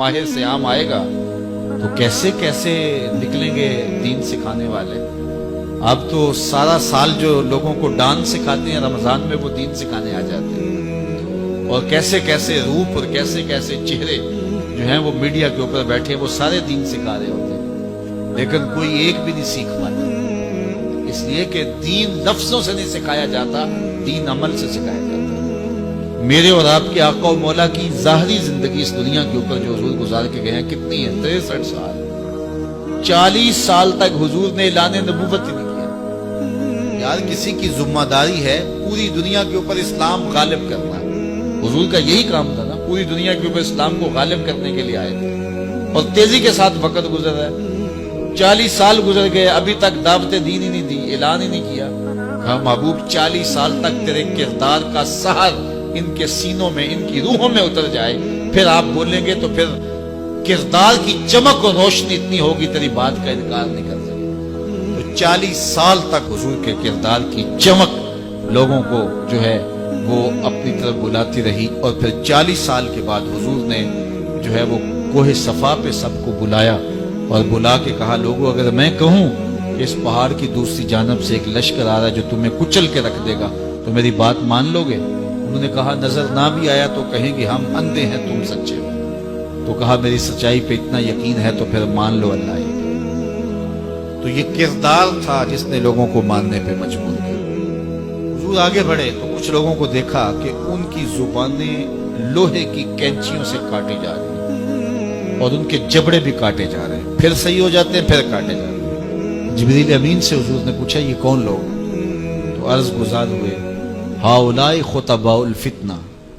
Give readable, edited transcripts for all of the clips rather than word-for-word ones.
माह सियाम आएगा तो कैसे कैसे निकलेंगे दीन सिखाने वाले। अब तो सारा साल जो लोगों को डांस सिखाते हैं, रमजान में वो दीन सिखाने आ जाते हैं। और कैसे कैसे रूप और कैसे कैसे चेहरे जो हैं वो मीडिया के ऊपर बैठे वो सारे दीन सिखा रहे होते हैं, लेकिन कोई एक भी नहीं सीख पाता। इसलिए कि दीन लफ्जों से नहीं सिखाया जाता, दीन अमल से सिखाया जाता है। मेरे और आपके आका और मौला की ज़ाहरी जिंदगी इस दुनिया के ऊपर जो हुजूर गुजार के गए हैं कितनी है? 63 साल। 40 साल तक हुजूर ने ऐलान नबूवत ही नहीं किया। यार किसी की जिम्मेदारी है पूरी दुनिया के ऊपर इस्लाम गालिब करना। हुजूर का यही काम था ना, पूरी दुनिया के ऊपर इस्लाम को गालिब करने के लिए आए थे। और तेजी के साथ वक्त गुजर रहा है, 40 साल गुजर गए, अभी तक दावत दीन ही नहीं दी, ऐलान ही नहीं किया। कहा महबूब 40 साल तक तेरे किरदार का सहर इनके सीनों में, इनकी रूहों में उतर जाए, फिर आप बोलेंगे तो फिर किरदार की चमक और रोशनी इतनी होगी तेरी बात का इनकार नहीं कर सके। तो 40 साल तक हुजूर के किरदार की चमक लोगों को जो है वो अपनी तरफ बुलाती रही। और फिर 40 साल के बाद हुजूर ने जो है वो कोहे सफा पे सबको बुलाया और बुला के कहा, लोगों अगर मैं कहूं कि इस पहाड़ की दूसरी जानब से एक लश्कर आ रहा है जो तुम्हें कुचल के रख देगा तो मेरी बात मान लोगे? उन्होंने कहा नजर ना भी आया तो कहेंगे हम अंधे हैं तुम सच्चे हो। तो कहा मेरी सच्चाई पे इतना यकीन है तो फिर मान लो अल्लाह है। तो ये किरदार था जिसने लोगों को मानने पे मजबूर किया। हुजूर आगे बढ़े तो कुछ लोगों को देखा कि उनकी जुबानें लोहे की कैंचियों से काटी जा रही और उनके जबड़े भी काटे जा रहे हैं, फिर सही हो जाते हैं फिर काटे जा रहे हैं। जिब्रील अमीन से हुजूर ने पूछा ये कौन लोग? तो अर्ज गुजार हुए हाउलाई खुतबाउल फितना,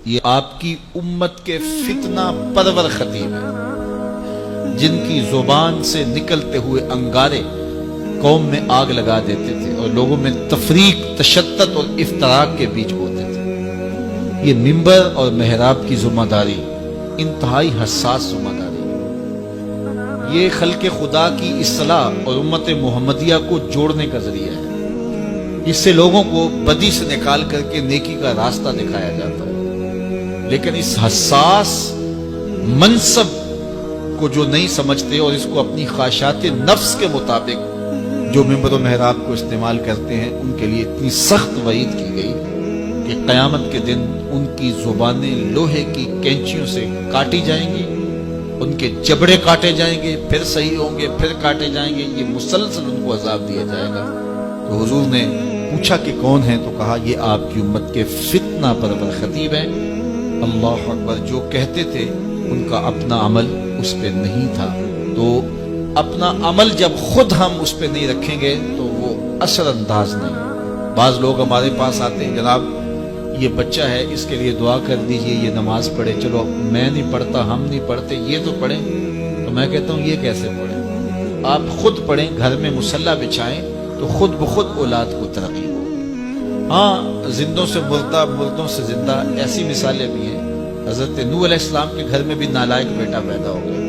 ये आपकी उम्मत के फितना परवर खतीब है जिनकी जुबान से निकलते हुए अंगारे कौम में आग लगा देते थे और लोगों में तफरीक, तशद्दुद और इफ्तराक के बीच होते थे। ये मिंबर और मेहराब की जिम्मेदारी इंतहाई हसास जिम्मेदारी है। ये खल्के खुदा की इस्लाह और उम्मत मुहम्मदिया को जोड़ने का जरिया है। इससे लोगों को बदी से निकाल करके नेकी का रास्ता दिखाया जाता है। लेकिन इस हसास मनसब को जो नहीं समझते और इसको अपनी ख्वाहिशात नफ्स के मुताबिक जो मिंबर और मेहराब को इस्तेमाल करते हैं उनके लिए इतनी सख्त वईद की गई कि क़यामत के दिन उनकी जुबानें लोहे की कैंचियों से काटी जाएंगी, उनके जबड़े काटे जाएंगे, फिर सही होंगे, फिर काटे जाएंगे। ये मुसलसल उनको अजाब दिया जाएगा। तो हुजूर ने पूछा कि कौन है? तो कहा ये आपकी उम्मत के फितना परवर खतीब हैं। अल्लाह अकबर। जो कहते थे उनका अपना अमल उस पर नहीं था। तो अपना अमल जब खुद हम उस पर नहीं रखेंगे तो वो असर अंदाज नहीं। बाज लोग हमारे पास आते हैं, जनाब ये बच्चा है इसके लिए दुआ कर दीजिए, ये नमाज पढ़े। चलो मैं नहीं पढ़ता, हम नहीं पढ़ते, ये तो पढ़े। तो मैं कहता हूँ ये कैसे पढ़े? आप खुद पढ़ें, घर में मुसल्ला बिछाएं तो खुद ब खुद औलाद को तरक्की हो। हाँ, जिंदों से मुर्दा, मुर्दों से जिंदा, ऐसी मिसालें भी हैं। हजरत नूह अलैहिस्सलाम के घर में भी नालायक बेटा पैदा हो गया।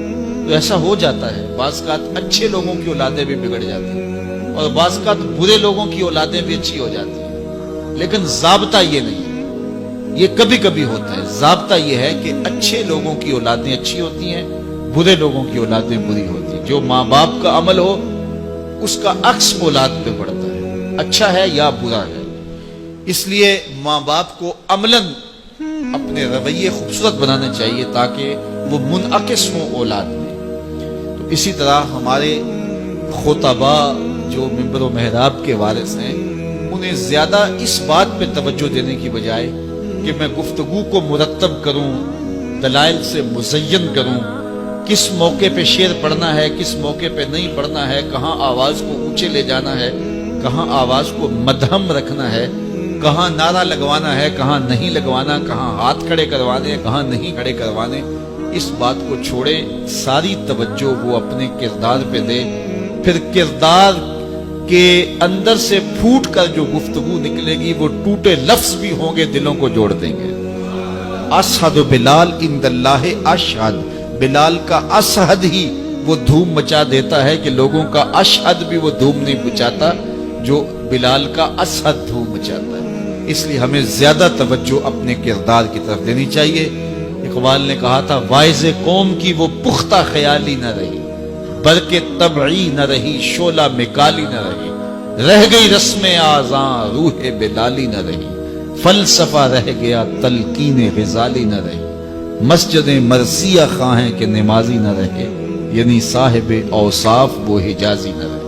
तो ऐसा हो जाता है, बाज़ अच्छे लोगों की औलादें भी बिगड़ जाती हैं और बाज़ बुरे लोगों की औलादें भी अच्छी हो जाती हैं। लेकिन ज़ाब्ता ये नहीं है, ये कभी कभी होता है। ज़ाब्ता ये है कि अच्छे लोगों की औलादें अच्छी होती हैं, बुरे लोगों की औलादें बुरी होती हैं। जो माँ बाप का अमल हो उसका अक्स औलाद पे पड़ता है, अच्छा है या बुरा है। इसलिए माँ बाप को अमलन अपने रवैये खूबसूरत बनाने चाहिए ताकि वो मुनअकिस हो औलाद में। तो इसी तरह हमारे खुतबा जो मिंबर और मेहराब के वारिस हैं, उन्हें ज्यादा इस बात पे तवज्जो देने की बजाय कि मैं गुफ्तगू को मुरत्तब करूं, दलाइल से मुज़य्यन करूं, किस मौके पे शेर पढ़ना है, किस मौके पे नहीं पढ़ना है, कहाँ आवाज को ऊंचे ले जाना है, कहाँ आवाज को मध्यम रखना है, कहाँ नारा लगवाना है, कहाँ नहीं लगवाना, कहाँ हाथ खड़े करवाने, कहाँ नहीं खड़े करवाने, इस बात को छोड़े। सारी तवज्जो वो अपने किरदार पे दे। फिर किरदार के अंदर से फूट कर जो गुफ्तगू निकलेगी वो टूटे लफ्ज भी होंगे, दिलों को जोड़ देंगे। अशहदु बिलाल इंदल्लाहि अशहद, बिलाल का असहद ही वो धूम मचा देता है कि लोगों का अशहद भी वो धूम नहीं मचाता जो बिलाल का असहद धूम मचाता है। इसलिए हमें ज्यादा तवज्जो अपने किरदार की तरफ देनी चाहिए। एक اقبال نے کہا تھا وائز قوم کی وہ پختہ خیالی نہ رہی، برق طبعی نہ رہی، شعلہ مکالی نہ رہی، رہ گئی رسم آذاں روح بلالی نہ رہی، فلسفہ رہ گیا تلقین غزالی نہ رہی، مسجد مرثیہ خواہیں کہ نمازی نہ رہے، یعنی صاحب اوصاف وہ حجازی نہ رہے۔